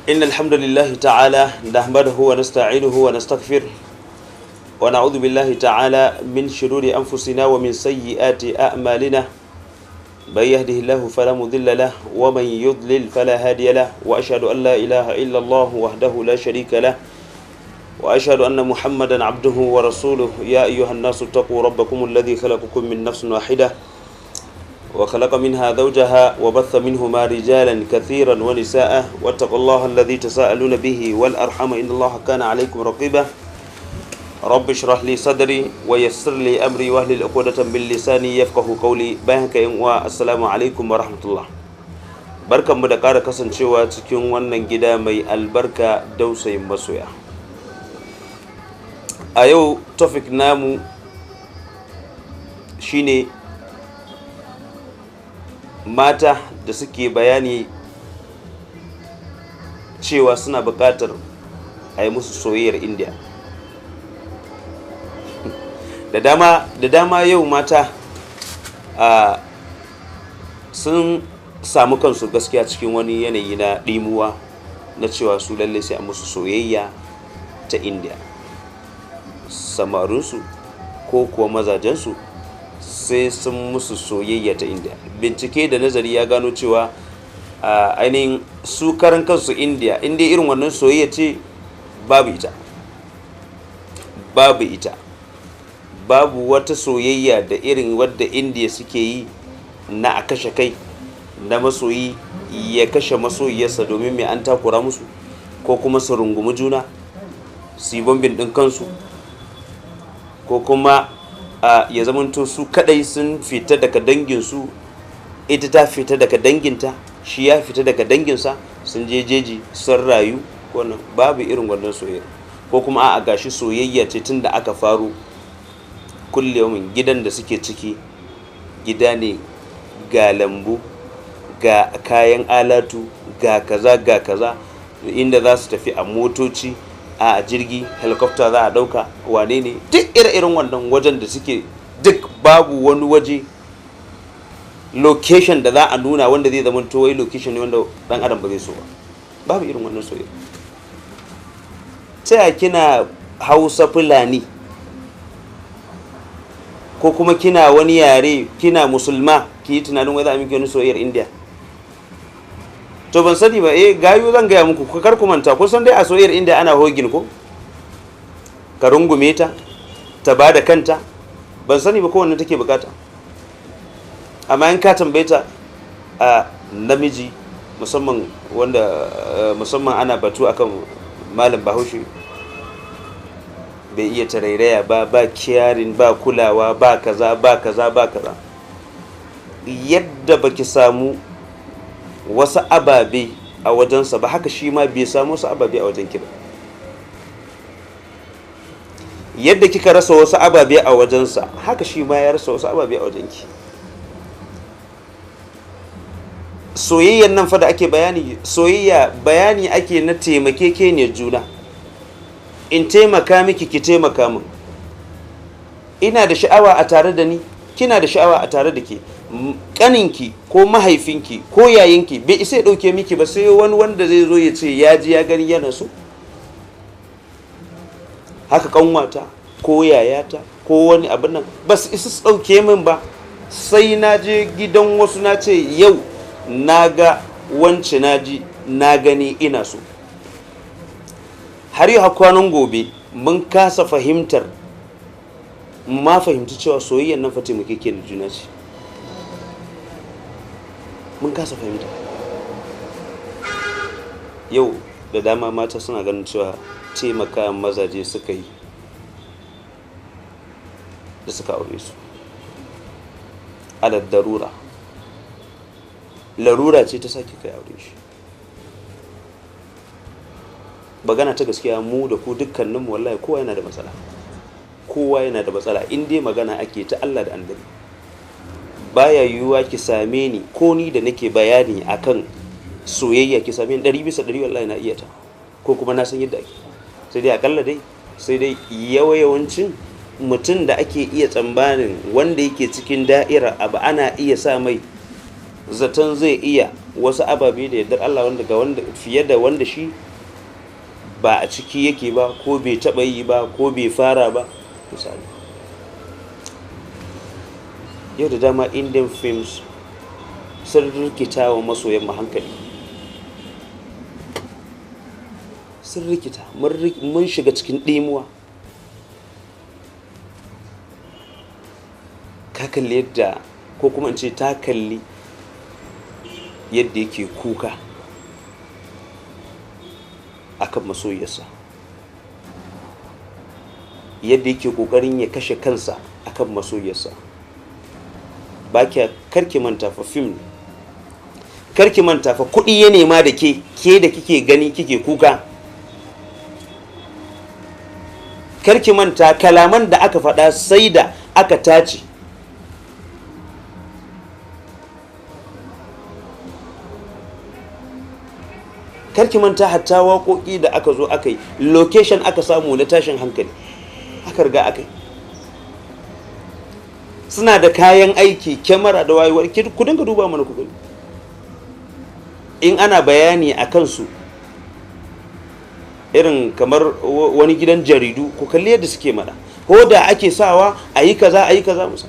إن الحمد لله تعالى نحمده ونستعينه ونستغفره ونعوذ بالله تعالى من شرور أنفسنا ومن سيئات أعمالنا من يهده الله فلا مضل له ومن يضلل فلا هادي له وأشهد أن لا إله إلا الله وحده لا شريك له وأشهد أن محمدا عبده ورسوله يا أيها الناس اتقوا ربكم الذي خلقكم من نفس واحدة وخلق منها زوجها وبث منهما رجالا كثيرا ونساء واتقوا الله الذي تساءلون به والأرحم إن الله كان عليكم رقيبا رب اشرح لي صدري ويسر لي أمري واحلل عقدة من لساني يفقهوا قولي بارك السلام عليكم ورحمة الله barkanmu da ƙara kasancewa cikin wannan gida mai albarka dausayin masoya a yau topic namu shine mata da suke bayani cewa suna buƙatar a yi musu soyayyar indiya da dama yau mata sun samu kansu gaskiya cikin wani yanayi na ɗimuwa na cewa su lalle sai a musu soyayya ta indiya samarinsu ko kuwa mazajensu sai sun musu soyayya ta indiya bincike da nazari ya gano cewa ainihin su karan kansu indiya inda irin wannan soyayya ce babu wata soyayya da irin wadda indiya suke yi na a kashe kai na masoyi ya kashe masoyiyarsa domin mai an takura musu ko kuma su rungumi juna su yi bombin ɗin kansu ko kuma ya zamanto su kadai sun fita daga danginsu ita ta fita daga danginta shi ya fita daga danginsa sun je jeji sun rayu wannan babu irin wannan soyayya ko kuma a gashi soyayya ce tun da aka faru kullewa gidan da suke ciki gida ne ga lambu ga kayan alatu ga kaza inda za su tafi a motoci a jirgi helicopter za a dauka wane ne duk ire-iren wannan wajen da suke duk babu wani waje location da za a nuna wanda zai zama wai location ne wanda dan adam ba zai so ba babu irin wannan soyayya sai kina Hausa Fulani ko kuma kina wani yare kina musulma ki tunanin wai za a miki wani soyayyar India to ban sani ba gayu zan gaya muku ku kar ku manta kun san dai a soyayyar India ana hogin ko ka rungume ta ta bada kanta ban sani ba kowanne take bukata amma in ka tambaye ta a namiji musamman wanda musamman ana batu akan malam Bahaushe bai iya tarairaya ba kiyarin ba kulawa ba kaza yadda baki samu wasu ababe a wajensa ba haka shi ma bai samu wasu ababe a wajenki ba yadda kika rasa wasu ababe a wajensa haka shi ma ya rasa wasu ababe a wajenki soyayyan nan fa da ake bayani soyayya bayani ake na taimakekeniyar juna in taimaka miki ki taimaka min ina da sha'awa a tare da ni kina da sha'awa a tare da ke kaninki ko mahaifinki ko yayinki bai isa ya dauke miki ba sai wani wanda zai zo ya ce ya ji ya gani yana so haka kanwata ko yayata ko wani abin nan ba su isa su dauke min ba sai na je gidan wasu na ce yau na ga wance na ji na gani ina so har yi hakwanin gobe mun kasa fahimtar ma fahimci cewa soyayyar nan fata muke ke da juna ce mun kasa fahimta yau da dama mata suna ganin cewa taimaka mazaje suka yi da suka aure su alad darura larura ce ta sake kai aure shi bagana ta gaskiya mu da ku dukkaninmu wallahi kowa yana da matsala in dai magana ake ta Allah da annabi baya yiwuwa ki same ni ko ni da nake bayani akan soyayya ki same ni 100% wallahi na iya ta ko kuma na san yadda ake sai dai akalla dai sai dai yawancin mutum da ake iya tsammanin wanda yake cikin da'ira abu ana iya sa mai zaton zai iya wasu ababe da yardar Allah wanda fiye da wanda shi ba a ciki yake ba, ko bai taɓa yi ba, ko bai fara ba misali. Yau da dama Indian films sun rikita wa masoyan hankali, sun rikita, mun shiga cikin ɗimuwa. Ka kalli yadda, ko kuma in ce ta kalli yadda yake kuka akan masoyiyarsa, yadda yake kokarin ya kashe kansa akan masoyiyarsa. Karki manta fa film, karki manta fa kuɗi ya nema da ke da kike gani kike kuka. Karki manta kalaman da aka faɗa sai da aka tace. Karki manta hatta waƙoƙi da aka zo aka yi, location aka samu na tashin hankali aka riga aka yi. Suna da kayan aiki, kyamara da wayewar, ku dinga duba mana ku gani. In ana bayani a kansu irin kamar wani gidan jaridu, ku kalli yadda suke mana, ko da ake sawa a yi kaza musa.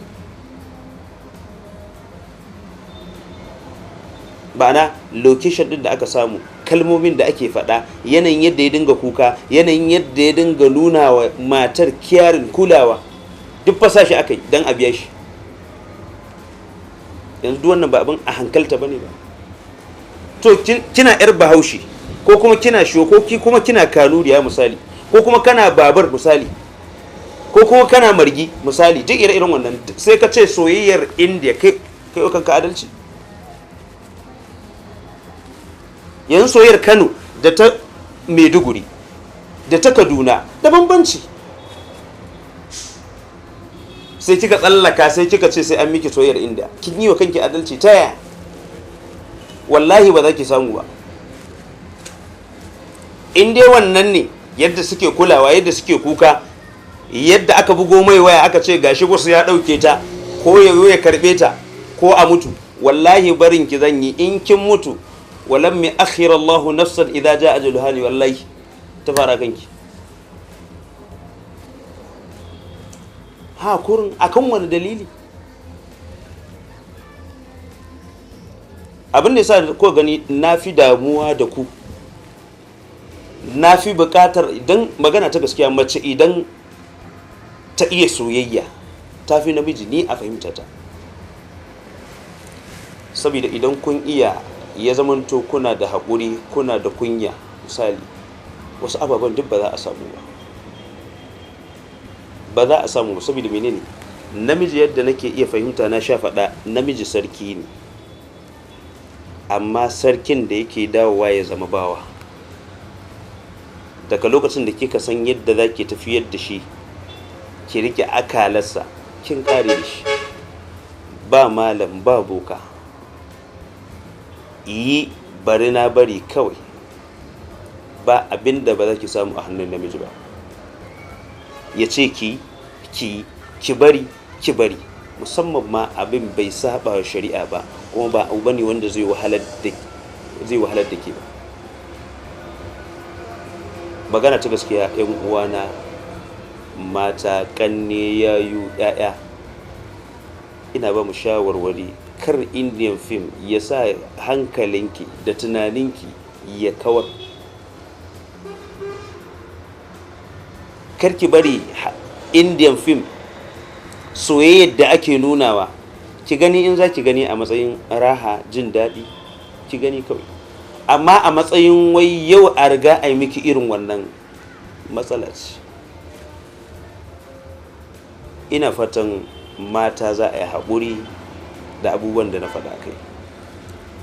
Ba'ana location din da aka samu, kalmomin da ake faɗa, yanayin yadda ya dinga kuka, yanayin yadda ya dinga nuna wa matar kiyarin kulawa, duk fasa shi aka yi don a biya shi. Yanzu duk wannan ba abin a hankalta bane ba. To kina yar Bahaushe, ko kuma kina shokoki, kuma kina kanuriya misali, ko kuma kana babar misali, ko kuma kana margi misali, duk irin wannan, sai ka ce soyayyar India, kai kanka adalci. Yanzu soyayyar Kano da ta Maiduguri da ta Kaduna da bambanci. Sai kika tsallaka, sai kika ce sai an miki soyayyar India, kin yi wa kanki adalci ta yaya? Wallahi ba za ki samu ba. In dai wannan ne yadda suke kulawa, yadda suke kuka, yadda aka bugo mai waya aka ce gashi wasu ya dauke ta, ko ya karbe ta, ko a mutu, wallahi barin ki zan yi. In kin mutu, walam mi akhira Allahu nafsan idza jaa ajaluha, wallahi ta fara kanki. Ha kurin akan wani dalili? Abin da yasa ko gani na fi damuwa da ku, na fi bukatar, idan magana ta gaskiya, mace idan ta iya soyayya ta fi namiji, ni a fahimta ta. Saboda idan kun iya, ya zamanto kuna da haƙuri, kuna da kunya misali, wasu ababen duk ba za a samu ba za a samu ba. Saboda menene? Namiji yadda nake iya fahimta, na sha faɗa, namiji sarki ne, amma sarkin da yake dawowa ya zama bawa. Daga lokacin da kika san yadda za ki tafiyar da shi, ki rike akalarsa, kin kare da shi. Ba malam, ba boka, yi bari na bari kawai. Ba abin da ba za ki samu a hannun namiji ba. Ya ce ki bari, musamman ma abin bai saba wa shari'a ba, kuma ba abu bane wanda zai wahalar da ke ba. Magana ta gaskiya, yan uwana mata, kanne, yayu, yaya, ina ba mu shawarwari, kar Indian film ya sa hankalinki da tunaninki ya kawar. Karki bari Indian film soyayyar da ake nunawa, ki gani in za ki gani a matsayin raha, jin daɗi, ki gani kawai. Amma a matsayin wai yau a riga a yi miki irin wannan, matsala ce. Ina fatan mata za a yi haƙuri da abubuwan da na faɗa kai.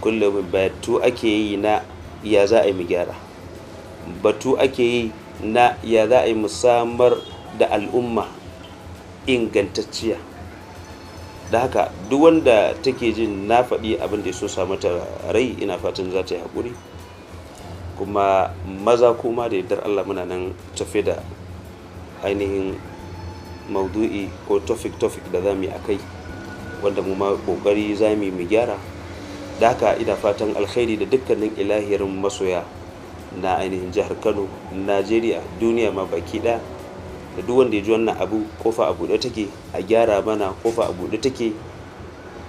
Kullum batu ake yi na ya za a yi mu gyara, batu ake yi na ya za a yi mu samar da al'umma ingantacciya. Da haka duk wanda take jin na faɗi abin da ya so sa mata rai, ina fatan za ta yi haƙuri. Kuma maza kuma da yardar Allah muna nan tafe da ainihin maudu'i ko topic da za mu yi a kai, wanda mu ma ƙoƙari za mu yi mu gyara, da haka ina fatan alkhairi da dukkanin ilahirin masoya na ainihin jihar Kano, Najeriya, duniya ma baki ɗaya, da duk wanda ya ji wannan abu, kofa a buɗe take, a gyara mana, kofa a buɗe take,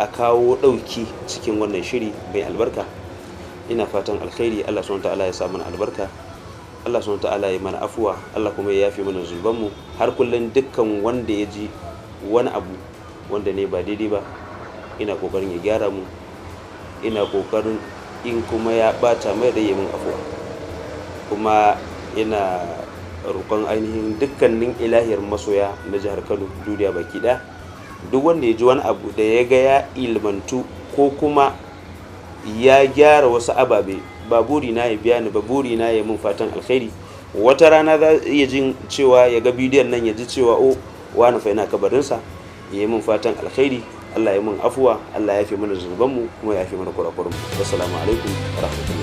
a kawo ɗauki cikin wannan shiri mai albarka. Ina fatan alkhairi. Allah subhanahu ta'ala ya sa mana albarka, Allah subhanahu ta'ala ya mana afuwa, Allah kuma ya yafe mana zunubanmu. Har kullum dukkan wanda ya ji wani abu wanda ne ba daidai ba, ina kokarin ya gyara mu, ina kokarin in kuma ya bata mai da yamin afuwa, kuma ina roƙon ainihin dukkanin ilahiyar masoya na jihar Kano, duniya baki ɗaya, duk wanda ya ji wani abu da ya ga ya ilmantu ko kuma ya gyara wasu ababe, ba buri na ya biya ni ba, buri na ya mun fatan alkhairi. Wata rana za iya jin cewa ya ga bidiyon nan ya ji cewa o wani fa yana kabarinsa, ya yi mun fatan alkhairi. Allah ya mun afuwa, Allah ya fi mana zunubanmu kuma ya fi mana kurakuranmu. Wassalamu alaikum wa rahmatullahi.